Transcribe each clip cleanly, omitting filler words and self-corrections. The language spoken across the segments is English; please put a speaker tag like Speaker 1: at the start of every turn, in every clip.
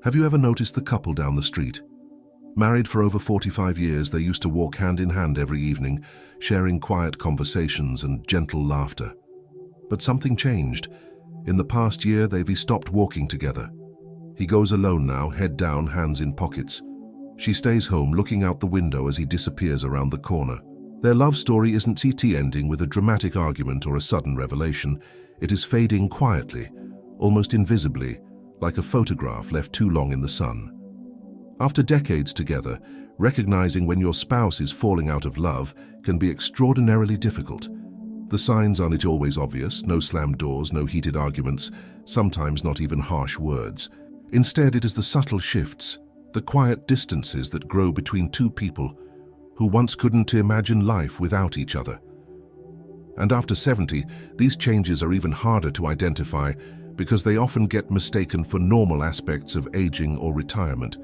Speaker 1: Have you ever noticed the couple down the street? Married for over 45 years, they used to walk hand in hand every evening, sharing quiet conversations and gentle laughter. But something changed. In the past year, they've stopped walking together. He goes alone now, head down, hands in pockets. She stays home, looking out the window as he disappears around the corner. Their love story isn't ending with a dramatic argument or a sudden revelation. It is fading quietly, almost invisibly, like a photograph left too long in the sun. After decades together, recognizing when your spouse is falling out of love can be extraordinarily difficult. The signs aren't always obvious: no slammed doors, no heated arguments, sometimes not even harsh words. Instead, it is the subtle shifts, the quiet distances that grow between two people who once couldn't imagine life without each other. And after 70, these changes are even harder to identify because they often get mistaken for normal aspects of aging or retirement.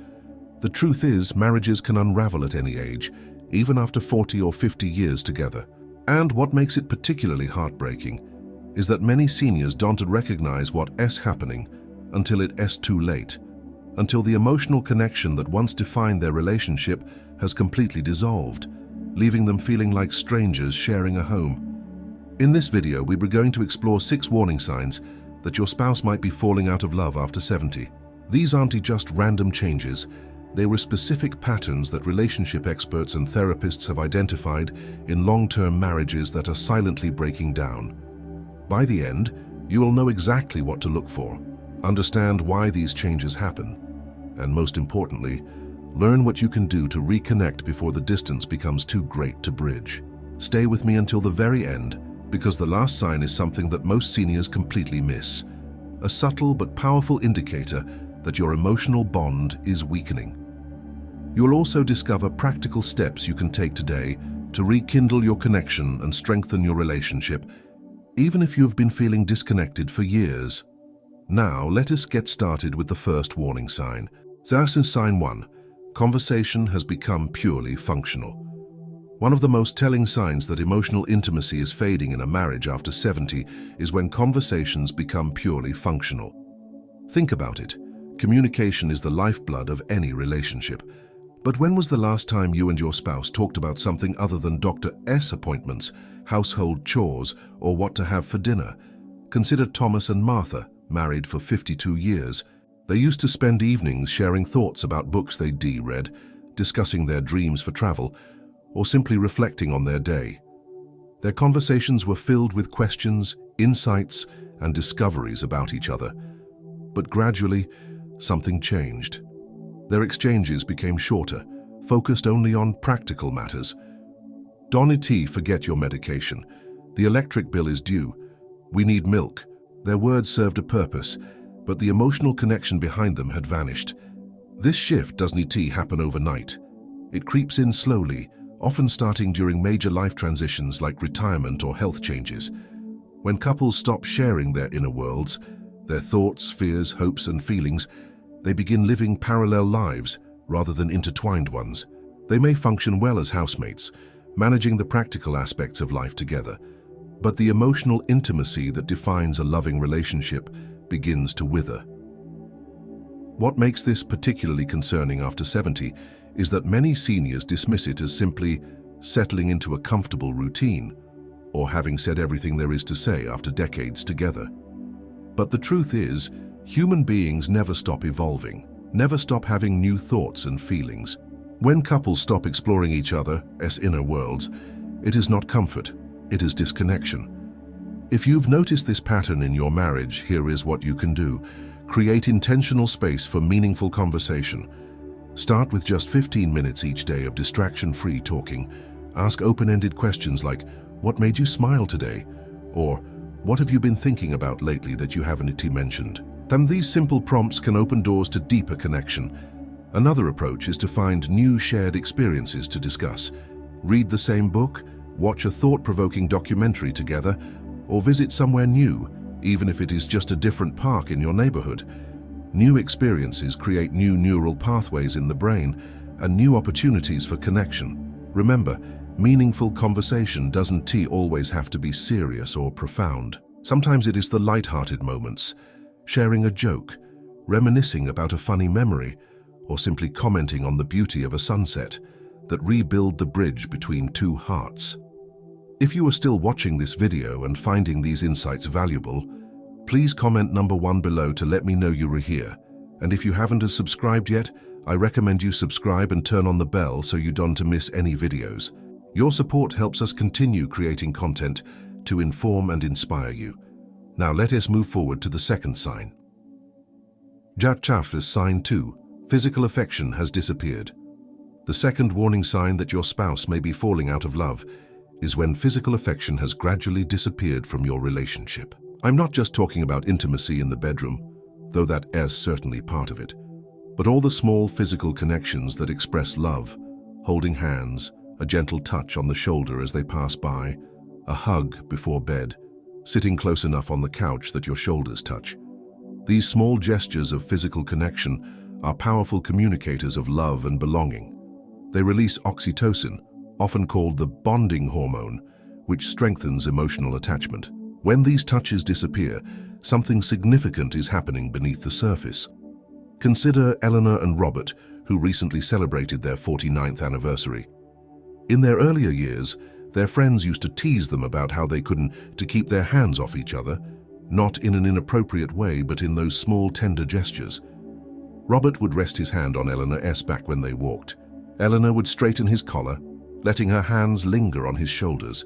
Speaker 1: The truth is, marriages can unravel at any age, even after 40 or 50 years together. And what makes it particularly heartbreaking is that many seniors don't recognize what's happening until it's too late, until the emotional connection that once defined their relationship has completely dissolved, leaving them feeling like strangers sharing a home. In this video, we were going to explore 6 warning signs that your spouse might be falling out of love after 70. These aren't just random changes. They were specific patterns that relationship experts and therapists have identified in long-term marriages that are silently breaking down. By the end, you will know exactly what to look for, understand why these changes happen, and most importantly, learn what you can do to reconnect before the distance becomes too great to bridge. Stay with me until the very end, because the last sign is something that most seniors completely miss, a subtle but powerful indicator that your emotional bond is weakening. You'll also discover practical steps you can take today to rekindle your connection and strengthen your relationship, even if you've been feeling disconnected for years. Now, let us get started with the first warning sign. This is sign 1. Conversation has become purely functional. One of the most telling signs that emotional intimacy is fading in a marriage after 70 is when conversations become purely functional. Think about it. Communication is the lifeblood of any relationship. But when was the last time you and your spouse talked about something other than Dr.'s appointments, household chores, or what to have for dinner? Consider Thomas and Martha, married for 52 years. They used to spend evenings sharing thoughts about books they'd read, discussing their dreams for travel, or simply reflecting on their day. Their conversations were filled with questions, insights, and discoveries about each other. But gradually, something changed. Their exchanges became shorter, focused only on practical matters. Donnie, forget your medication. The electric bill is due. We need milk. Their words served a purpose, but the emotional connection behind them had vanished. This shift doesn't happen overnight. It creeps in slowly, often starting during major life transitions like retirement or health changes. When couples stop sharing their inner worlds, their thoughts, fears, hopes, and feelings, they begin living parallel lives rather than intertwined ones. They may function well as housemates, managing the practical aspects of life together, but the emotional intimacy that defines a loving relationship begins to wither. What makes this particularly concerning after 70 is that many seniors dismiss it as simply settling into a comfortable routine or having said everything there is to say after decades together. But the truth is, human beings never stop evolving, never stop having new thoughts and feelings. When couples stop exploring each other's inner worlds, it is not comfort, it is disconnection. If you've noticed this pattern in your marriage, here is what you can do. Create intentional space for meaningful conversation. Start with just 15 minutes each day of distraction-free talking. Ask open-ended questions like, "What made you smile today?" Or, "What have you been thinking about lately that you haven't mentioned?" And these simple prompts can open doors to deeper connection. Another approach is to find new shared experiences to discuss. Read the same book, watch a thought-provoking documentary together, or visit somewhere new, even if it is just a different park in your neighborhood. New experiences create new neural pathways in the brain and new opportunities for connection. Remember, meaningful conversation doesn't always have to be serious or profound. Sometimes it is the light-hearted moments, sharing a joke, reminiscing about a funny memory, or simply commenting on the beauty of a sunset that rebuild the bridge between two hearts. If you are still watching this video and finding these insights valuable, please comment number 1 below to let me know you are here. And if you haven't subscribed yet, I recommend you subscribe and turn on the bell so you don't miss any videos. Your support helps us continue creating content to inform and inspire you. Now let us move forward to the second sign. Jatchaf's sign 2. Physical affection has disappeared. The second warning sign that your spouse may be falling out of love is when physical affection has gradually disappeared from your relationship. I'm not just talking about intimacy in the bedroom, though that is certainly part of it, but all the small physical connections that express love, holding hands, a gentle touch on the shoulder as they pass by, a hug before bed, sitting close enough on the couch that your shoulders touch. These small gestures of physical connection are powerful communicators of love and belonging. They release oxytocin, often called the bonding hormone, which strengthens emotional attachment. When these touches disappear, something significant is happening beneath the surface. Consider Eleanor and Robert, who recently celebrated their 49th anniversary. In their earlier years, their friends used to tease them about how they couldn't keep their hands off each other, not in an inappropriate way, but in those small, tender gestures. Robert would rest his hand on Eleanor's back when they walked. Eleanor would straighten his collar, letting her hands linger on his shoulders.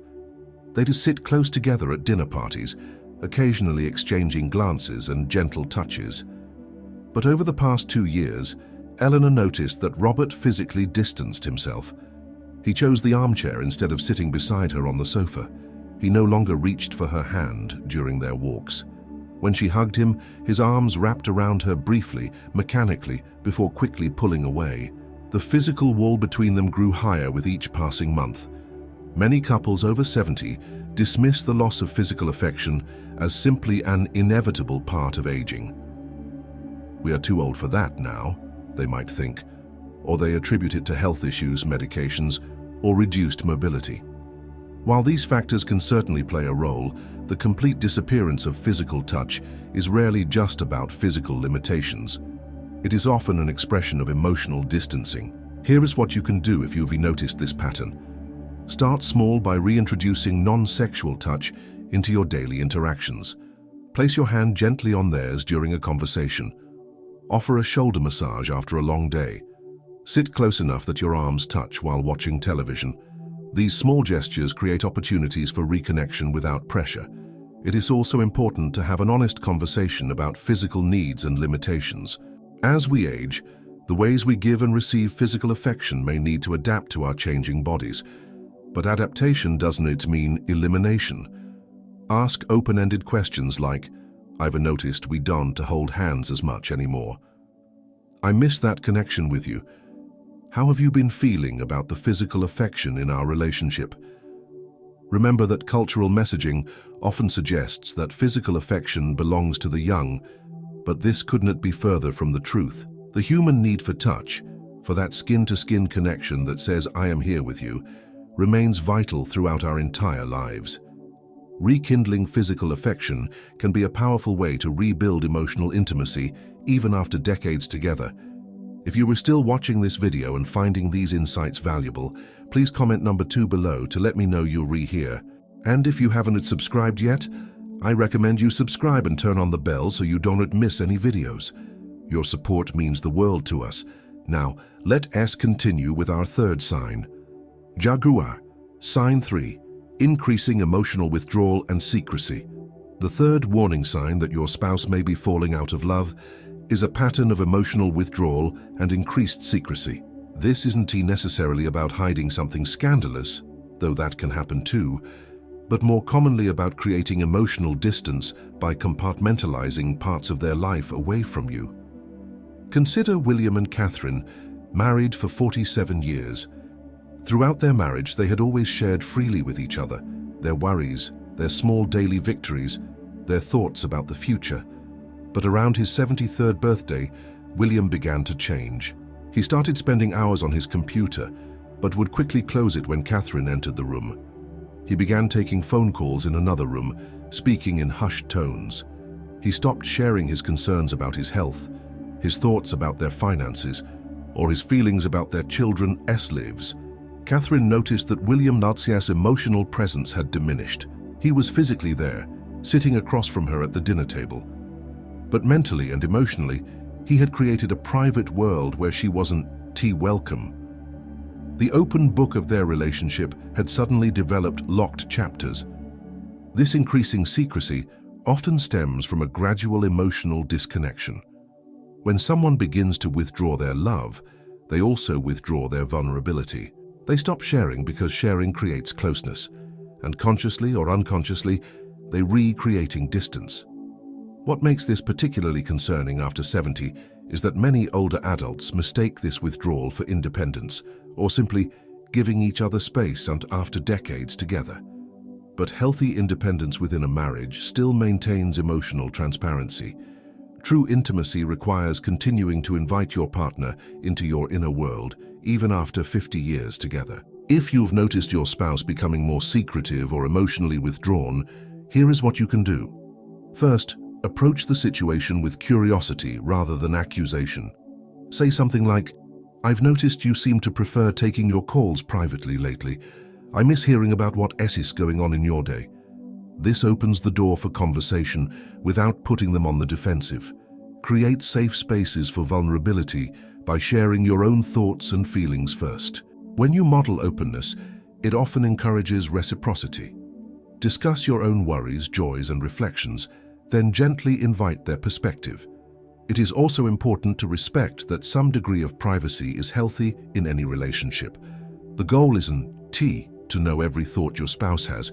Speaker 1: They'd sit close together at dinner parties, occasionally exchanging glances and gentle touches. But over the past 2 years, Eleanor noticed that Robert physically distanced himself. He chose the armchair instead of sitting beside her on the sofa. He no longer reached for her hand during their walks. When she hugged him, his arms wrapped around her briefly, mechanically, before quickly pulling away. The physical wall between them grew higher with each passing month. Many couples over 70 dismiss the loss of physical affection as simply an inevitable part of aging. We are too old for that now, they might think, or they attribute it to health issues, medications, or reduced mobility. While these factors can certainly play a role, the complete disappearance of physical touch is rarely just about physical limitations. It is often an expression of emotional distancing. Here is what you can do if you've noticed this pattern. Start small by reintroducing non-sexual touch into your daily interactions. Place your hand gently on theirs during a conversation. Offer a shoulder massage after a long day. Sit close enough that your arms touch while watching television. These small gestures create opportunities for reconnection without pressure. It is also important to have an honest conversation about physical needs and limitations. As we age, the ways we give and receive physical affection may need to adapt to our changing bodies. But adaptation doesn't mean elimination. Ask open-ended questions like, "I've noticed we don't hold hands as much anymore. I miss that connection with you. How have you been feeling about the physical affection in our relationship?" Remember that cultural messaging often suggests that physical affection belongs to the young, but this couldn't be further from the truth. The human need for touch, for that skin-to-skin connection that says "I am here with you," remains vital throughout our entire lives. Rekindling physical affection can be a powerful way to rebuild emotional intimacy even after decades together. If you were still watching this video and finding these insights valuable, please comment number 2 below to let me know you're here. And if you haven't subscribed yet, I recommend you subscribe and turn on the bell so you don't miss any videos. Your support means the world to us. Now, let us continue with our third sign. Jaguar, sign 3, increasing emotional withdrawal and secrecy. The third warning sign that your spouse may be falling out of love is a pattern of emotional withdrawal and increased secrecy. This isn't necessarily about hiding something scandalous, though that can happen too, but more commonly about creating emotional distance by compartmentalizing parts of their life away from you. Consider William and Catherine, married for 47 years. Throughout their marriage, they had always shared freely with each other, their worries, their small daily victories, their thoughts about the future. But around his 73rd birthday, William began to change. He started spending hours on his computer, but would quickly close it when Catherine entered the room. He began taking phone calls in another room, speaking in hushed tones. He stopped sharing his concerns about his health, his thoughts about their finances, or his feelings about their children's lives, Catherine noticed that William Natsias' emotional presence had diminished. He was physically there, sitting across from her at the dinner table. But mentally and emotionally, he had created a private world where she wasn't welcome. The open book of their relationship had suddenly developed locked chapters. This increasing secrecy often stems from a gradual emotional disconnection. When someone begins to withdraw their love, they also withdraw their vulnerability. They stop sharing because sharing creates closeness, and consciously or unconsciously, they recreating distance. What makes this particularly concerning after 70 is that many older adults mistake this withdrawal for independence, or simply giving each other space after decades together. But healthy independence within a marriage still maintains emotional transparency. True intimacy requires continuing to invite your partner into your inner world, even after 50 years together. If you've noticed your spouse becoming more secretive or emotionally withdrawn, here is what you can do. First, approach the situation with curiosity rather than accusation. Say something like, "I've noticed you seem to prefer taking your calls privately lately. I miss hearing about what is going on in your day." This opens the door for conversation without putting them on the defensive. Create safe spaces for vulnerability by sharing your own thoughts and feelings first. When you model openness, it often encourages reciprocity. Discuss your own worries, joys, and reflections, then gently invite their perspective. It is also important to respect that some degree of privacy is healthy in any relationship. The goal isn't to know every thought your spouse has,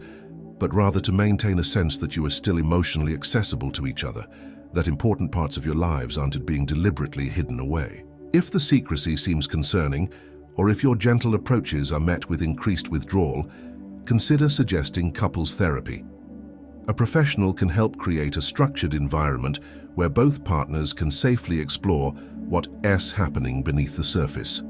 Speaker 1: but rather to maintain a sense that you are still emotionally accessible to each other, that important parts of your lives aren't being deliberately hidden away. If the secrecy seems concerning, or if your gentle approaches are met with increased withdrawal, consider suggesting couples therapy. A professional can help create a structured environment where both partners can safely explore what's happening beneath the surface.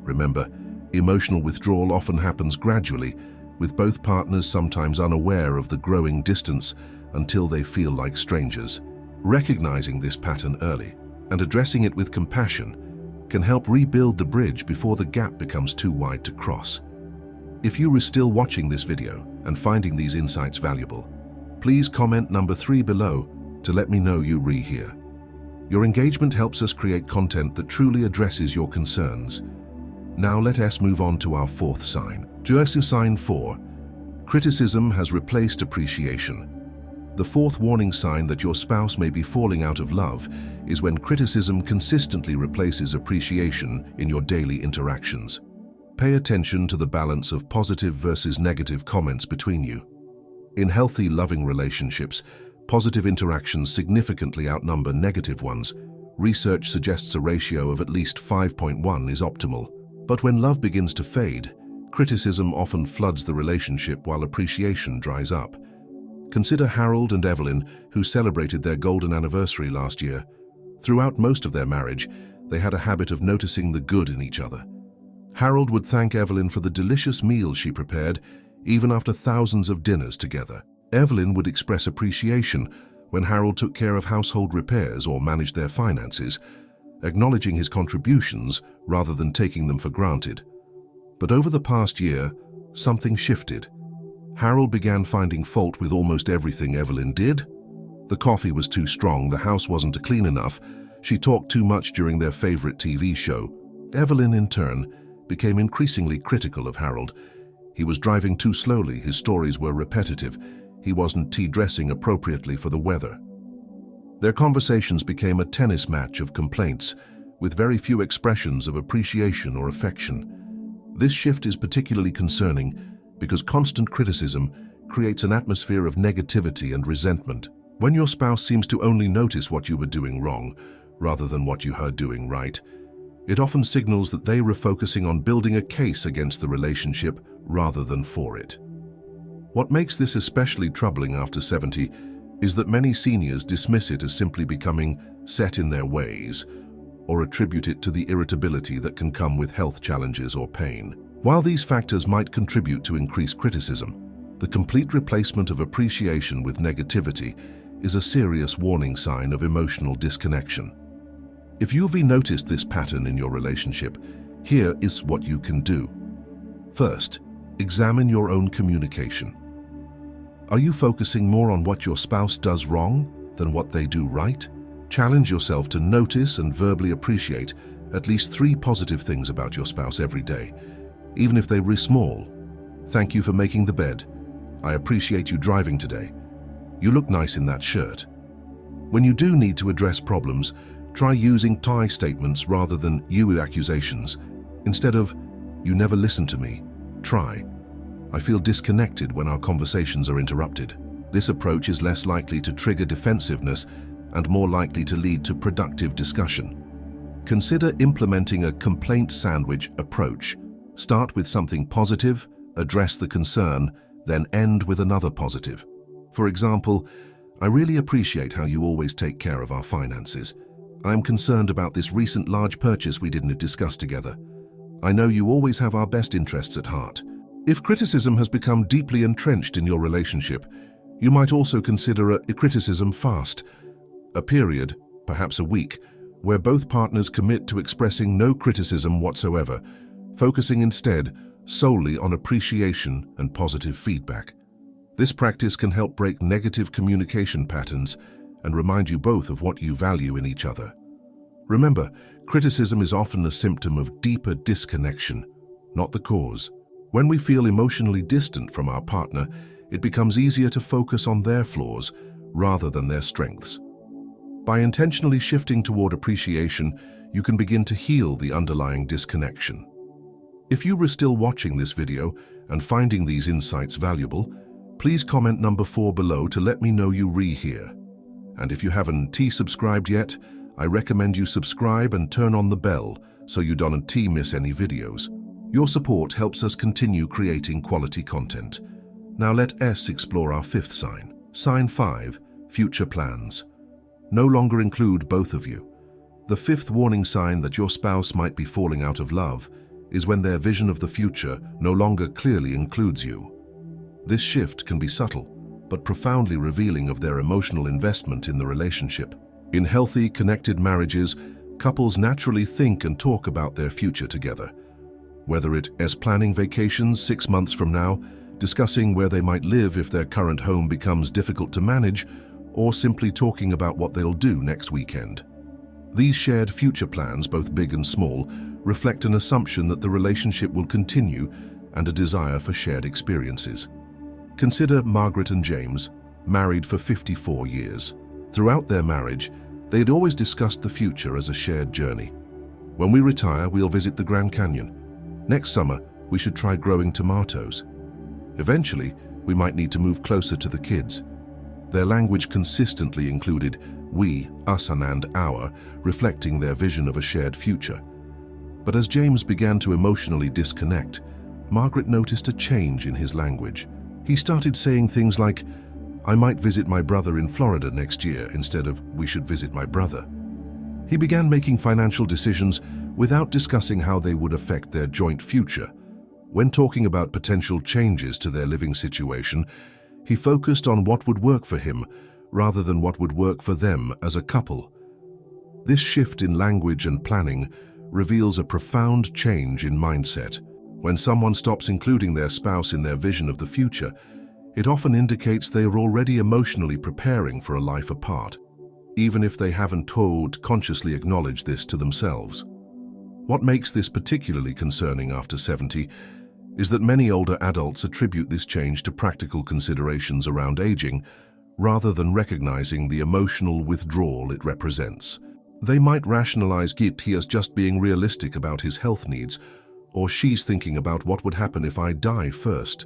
Speaker 1: Remember, emotional withdrawal often happens gradually, with both partners sometimes unaware of the growing distance until they feel like strangers. Recognizing this pattern early and addressing it with compassion can help rebuild the bridge before the gap becomes too wide to cross. If you are still watching this video and finding these insights valuable, please comment number 3 below to let me know you here. Your engagement helps us create content that truly addresses your concerns. Now let us move on to our 4th sign. Sign 4. Criticism has replaced appreciation. The 4th warning sign that your spouse may be falling out of love is when criticism consistently replaces appreciation in your daily interactions. Pay attention to the balance of positive versus negative comments between you. In healthy, loving relationships, positive interactions significantly outnumber negative ones. Research suggests a ratio of at least 5.1 is optimal. But when love begins to fade, criticism often floods the relationship while appreciation dries up. Consider Harold and Evelyn, who celebrated their golden anniversary last year. Throughout most of their marriage, they had a habit of noticing the good in each other. Harold would thank Evelyn for the delicious meals she prepared, even after thousands of dinners together. Evelyn would express appreciation when Harold took care of household repairs or managed their finances, acknowledging his contributions rather than taking them for granted. But over the past year, something shifted. Harold began finding fault with almost everything Evelyn did. The coffee was too strong, the house wasn't clean enough, she talked too much during their favorite TV show. Evelyn, in turn, became increasingly critical of Harold. He was driving too slowly, his stories were repetitive, he wasn't dressing appropriately for the weather. Their conversations became a tennis match of complaints, with very few expressions of appreciation or affection. This shift is particularly concerning because constant criticism creates an atmosphere of negativity and resentment. When your spouse seems to only notice what you were doing wrong, rather than what you are doing right, it often signals that they were focusing on building a case against the relationship rather than for it. What makes this especially troubling after 70 is that many seniors dismiss it as simply becoming set in their ways, or attribute it to the irritability that can come with health challenges or pain. While these factors might contribute to increased criticism, the complete replacement of appreciation with negativity is a serious warning sign of emotional disconnection. If you've noticed this pattern in your relationship, here is what you can do. First, examine your own communication. Are you focusing more on what your spouse does wrong than what they do right? Challenge yourself to notice and verbally appreciate at least 3 positive things about your spouse every day, even if they were small. Thank you for making the bed. I appreciate you driving today. You look nice in that shirt. When you do need to address problems, try using I statements rather than you accusations. Instead of, you never listen to me, try, I feel disconnected when our conversations are interrupted. This approach is less likely to trigger defensiveness and more likely to lead to productive discussion. Consider implementing a complaint sandwich approach. Start with something positive, address the concern, then end with another positive. For example, I really appreciate how you always take care of our finances. I'm concerned about this recent large purchase we didn't discuss together. I know you always have our best interests at heart. If criticism has become deeply entrenched in your relationship, you might also consider a criticism fast, a period, perhaps a week, where both partners commit to expressing no criticism whatsoever, focusing instead solely on appreciation and positive feedback. This practice can help break negative communication patterns and remind you both of what you value in each other. Remember, criticism is often a symptom of deeper disconnection, not the cause. When we feel emotionally distant from our partner, it becomes easier to focus on their flaws rather than their strengths. By intentionally shifting toward appreciation, you can begin to heal the underlying disconnection. If you were still watching this video and finding these insights valuable, please comment number 4 below to let me know you here. And if you haven't subscribed yet, I recommend you subscribe and turn on the bell so you don't miss any videos. Your support helps us continue creating quality content. Now let us explore our 5th sign. Sign 5, future plans. No longer include both of you. The 5th warning sign that your spouse might be falling out of love is when their vision of the future no longer clearly includes you. This shift can be subtle, but profoundly revealing of their emotional investment in the relationship. In healthy, connected marriages, couples naturally think and talk about their future together. Whether it is planning vacations 6 months from now, discussing where they might live if their current home becomes difficult to manage, or simply talking about what they'll do next weekend. These shared future plans, both big and small, reflect an assumption that the relationship will continue and a desire for shared experiences. Consider Margaret and James, married for 54 years. Throughout their marriage, they had always discussed the future as a shared journey. When we retire, we'll visit the Grand Canyon. Next summer, we should try growing tomatoes. Eventually, we might need to move closer to the kids. Their language consistently included we, us, and our, reflecting their vision of a shared future. But as James began to emotionally disconnect, Margaret noticed a change in his language. He started saying things like, I might visit my brother in Florida next year instead of we should visit my brother. He began making financial decisions without discussing how they would affect their joint future. When talking about potential changes to their living situation, he focused on what would work for him rather than what would work for them as a couple. This shift in language and planning reveals a profound change in mindset. When someone stops including their spouse in their vision of the future, it often indicates they are already emotionally preparing for a life apart, even if they haven't consciously acknowledged this to themselves. What makes this particularly concerning after 70 is that many older adults attribute this change to practical considerations around aging, rather than recognizing the emotional withdrawal it represents. They might rationalize he as just being realistic about his health needs, or she's thinking about what would happen if I die first,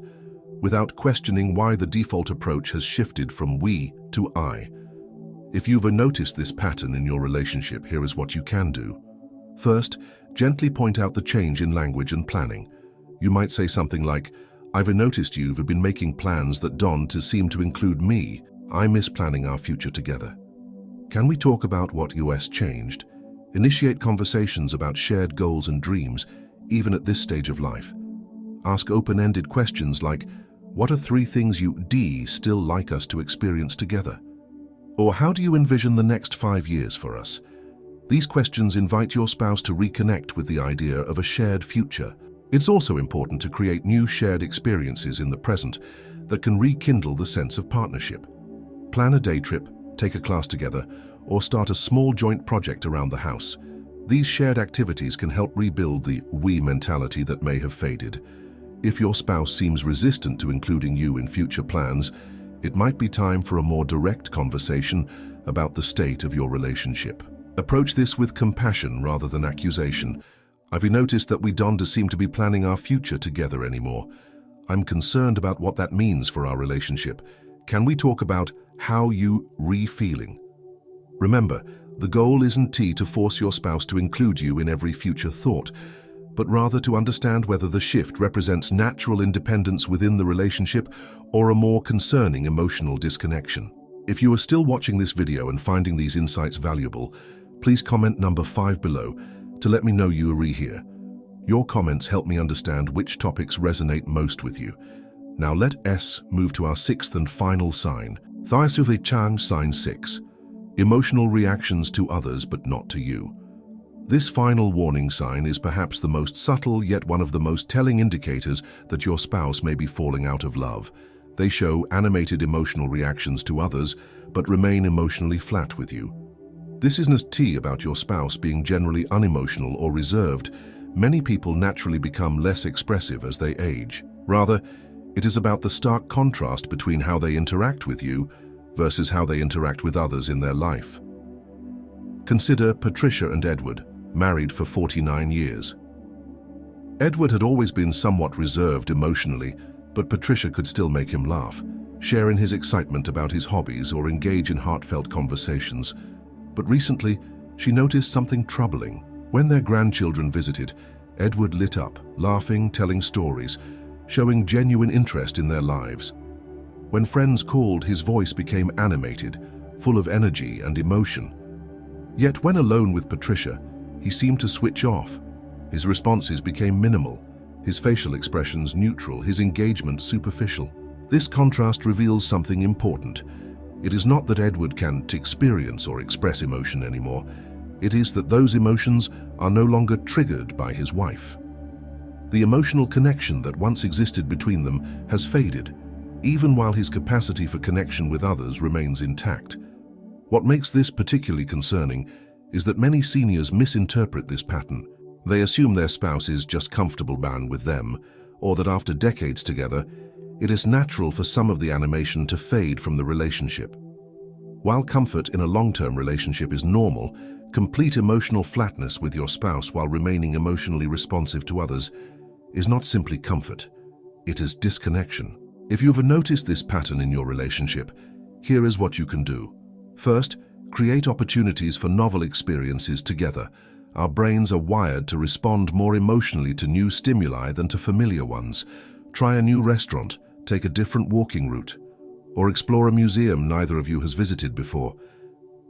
Speaker 1: without questioning why the default approach has shifted from we to I. If you've noticed this pattern in your relationship, here is what you can do. First, gently point out the change in language and planning. You might say something like, I've noticed you've been making plans that don't seem to include me. I miss planning our future together. Can we talk about what has changed? Initiate conversations about shared goals and dreams, even at this stage of life. Ask open-ended questions like, what are 3 things you still like us to experience together? Or how do you envision the next 5 years for us? These questions invite your spouse to reconnect with the idea of a shared future. It's also important to create new shared experiences in the present that can rekindle the sense of partnership. Plan a day trip, take a class together, or start a small joint project around the house. These shared activities can help rebuild the we mentality that may have faded. If your spouse seems resistant to including you in future plans, it might be time for a more direct conversation about the state of your relationship. Approach this with compassion rather than accusation. I've noticed that we don't seem to be planning our future together anymore. I'm concerned about what that means for our relationship. Can we talk about how you re-feeling? Remember, the goal isn't to force your spouse to include you in every future thought, but rather to understand whether the shift represents natural independence within the relationship or a more concerning emotional disconnection. If you are still watching this video and finding these insights valuable, please comment number 5 below to let me know you are here. Your comments help me understand which topics resonate most with you. Now let us move to our 6th and final sign. Thyasuthi Chang sign 6. Emotional reactions to others but not to you. This final warning sign is perhaps the most subtle yet one of the most telling indicators that your spouse may be falling out of love. They show animated emotional reactions to others but remain emotionally flat with you. This isn't about your spouse being generally unemotional or reserved. Many people naturally become less expressive as they age. Rather, it is about the stark contrast between how they interact with you versus how they interact with others in their life. Consider Patricia and Edward, married for 49 years. Edward had always been somewhat reserved emotionally, but Patricia could still make him laugh, share in his excitement about his hobbies or engage in heartfelt conversations. But recently, she noticed something troubling. When their grandchildren visited, Edward lit up, laughing, telling stories, showing genuine interest in their lives. When friends called, his voice became animated, full of energy and emotion. Yet when alone with Patricia, he seemed to switch off. His responses became minimal, his facial expressions neutral, his engagement superficial. This contrast reveals something important. It is not that Edward can't experience or express emotion anymore. It is that those emotions are no longer triggered by his wife. The emotional connection that once existed between them has faded, even while his capacity for connection with others remains intact. What makes this particularly concerning is that many seniors misinterpret this pattern. They assume their spouse is just comfortable with them, or that after decades together, it is natural for some of the animation to fade from the relationship. While comfort in a long-term relationship is normal, complete emotional flatness with your spouse while remaining emotionally responsive to others is not simply comfort, it is disconnection. If you've noticed this pattern in your relationship, here is what you can do. First, create opportunities for novel experiences together. Our brains are wired to respond more emotionally to new stimuli than to familiar ones. Try a new restaurant, take a different walking route, or explore a museum neither of you has visited before.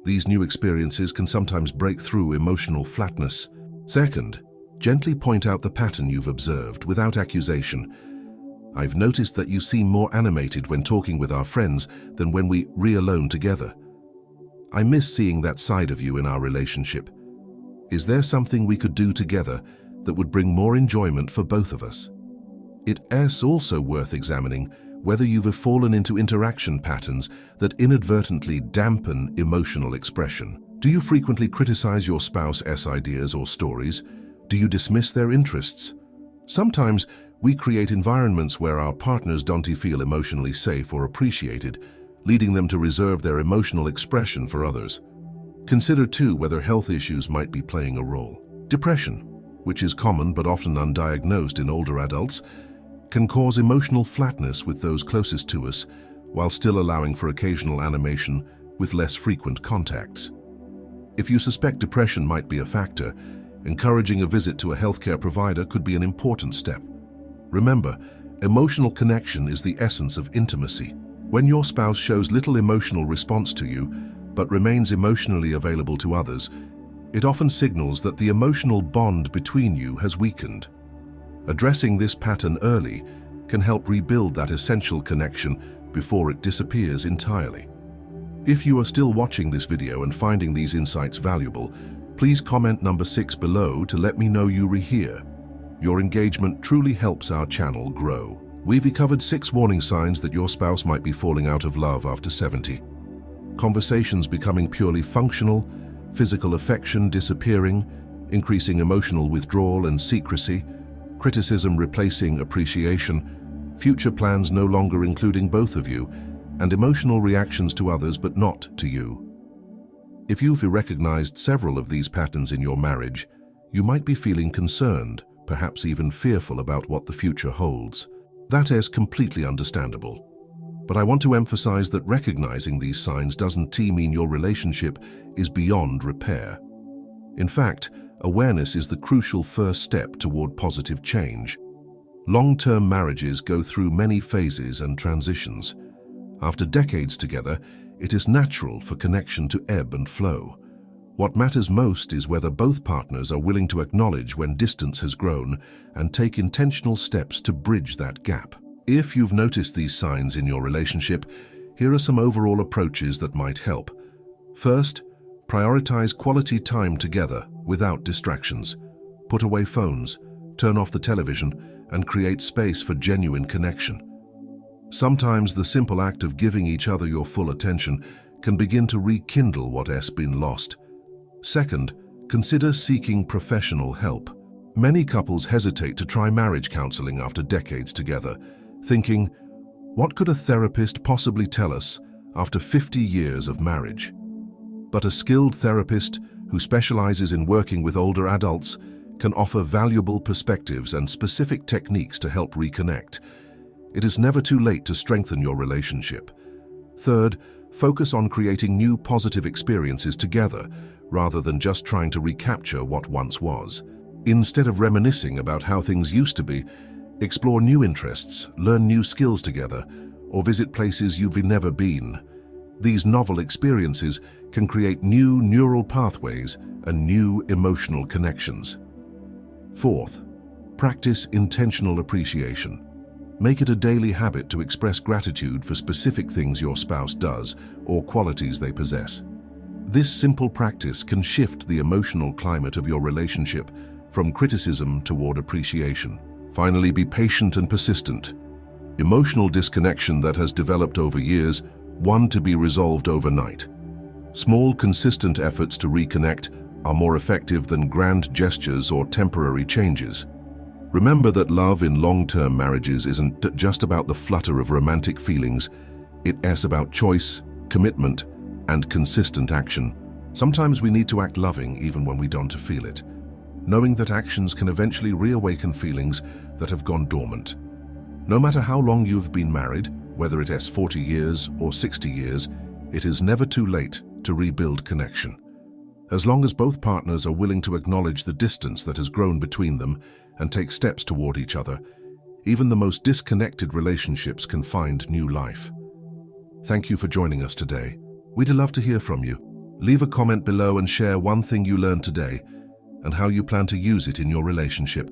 Speaker 1: These new experiences can sometimes break through emotional flatness. Second, gently point out the pattern you've observed without accusation. I've noticed that you seem more animated when talking with our friends than when we're alone together. I miss seeing that side of you in our relationship. Is there something we could do together that would bring more enjoyment for both of us? It is also worth examining whether you've fallen into interaction patterns that inadvertently dampen emotional expression. Do you frequently criticize your spouse's ideas or stories? Do you dismiss their interests? Sometimes we create environments where our partners don't feel emotionally safe or appreciated, leading them to reserve their emotional expression for others. Consider too whether health issues might be playing a role. Depression, which is common but often undiagnosed in older adults, can cause emotional flatness with those closest to us, while still allowing for occasional animation with less frequent contacts. If you suspect depression might be a factor, encouraging a visit to a healthcare provider could be an important step. Remember, emotional connection is the essence of intimacy. When your spouse shows little emotional response to you, but remains emotionally available to others, it often signals that the emotional bond between you has weakened. Addressing this pattern early can help rebuild that essential connection before it disappears entirely. If you are still watching this video and finding these insights valuable, Please comment number 6 below to let me know you're here. Your engagement truly helps our channel grow. We've covered 6 warning signs that your spouse might be falling out of love after 70. Conversations becoming purely functional, physical affection disappearing, increasing emotional withdrawal and secrecy, criticism replacing appreciation, future plans no longer including both of you, and emotional reactions to others but not to you. If you've recognized several of these patterns in your marriage, you might be feeling concerned, perhaps even fearful about what the future holds. That is completely understandable. But I want to emphasize that recognizing these signs doesn't mean your relationship is beyond repair. In fact, awareness is the crucial first step toward positive change. Long-term marriages go through many phases and transitions. After decades together, it is natural for connection to ebb and flow. What matters most is whether both partners are willing to acknowledge when distance has grown and take intentional steps to bridge that gap. If you've noticed these signs in your relationship, here are some overall approaches that might help. First, prioritize quality time together without distractions. Put away phones, turn off the television, and create space for genuine connection. Sometimes the simple act of giving each other your full attention can begin to rekindle what has been lost. Second, consider seeking professional help. Many couples hesitate to try marriage counseling after decades together, thinking, what could a therapist possibly tell us after 50 years of marriage? But a skilled therapist who specializes in working with older adults can offer valuable perspectives and specific techniques to help reconnect. It is never too late to strengthen your relationship. Third, focus on creating new positive experiences together rather than just trying to recapture what once was. Instead of reminiscing about how things used to be, explore new interests, learn new skills together, or visit places you've never been. These novel experiences can create new neural pathways and new emotional connections. Fourth, practice intentional appreciation. Make it a daily habit to express gratitude for specific things your spouse does or qualities they possess. This simple practice can shift the emotional climate of your relationship from criticism toward appreciation. Finally, be patient and persistent. Emotional disconnection that has developed over years, one to be resolved overnight. Small, consistent efforts to reconnect are more effective than grand gestures or temporary changes. Remember that love in long-term marriages isn't just about the flutter of romantic feelings. It's about choice, commitment, and consistent action. Sometimes we need to act loving even when we don't feel it, knowing that actions can eventually reawaken feelings that have gone dormant. No matter how long you've been married, whether it is 40 years or 60 years, it is never too late to rebuild connection. As long as both partners are willing to acknowledge the distance that has grown between them and take steps toward each other, even the most disconnected relationships can find new life. Thank you for joining us today. We'd love to hear from you. Leave a comment below and share one thing you learned today and how you plan to use it in your relationship.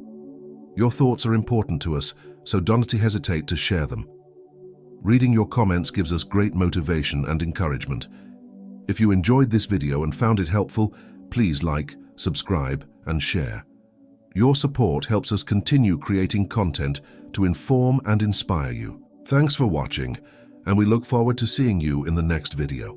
Speaker 1: Your thoughts are important to us, so don't hesitate to share them. Reading your comments gives us great motivation and encouragement. If you enjoyed this video and found it helpful, please like, subscribe, and share. Your support helps us continue creating content to inform and inspire you. Thanks for watching, and we look forward to seeing you in the next video.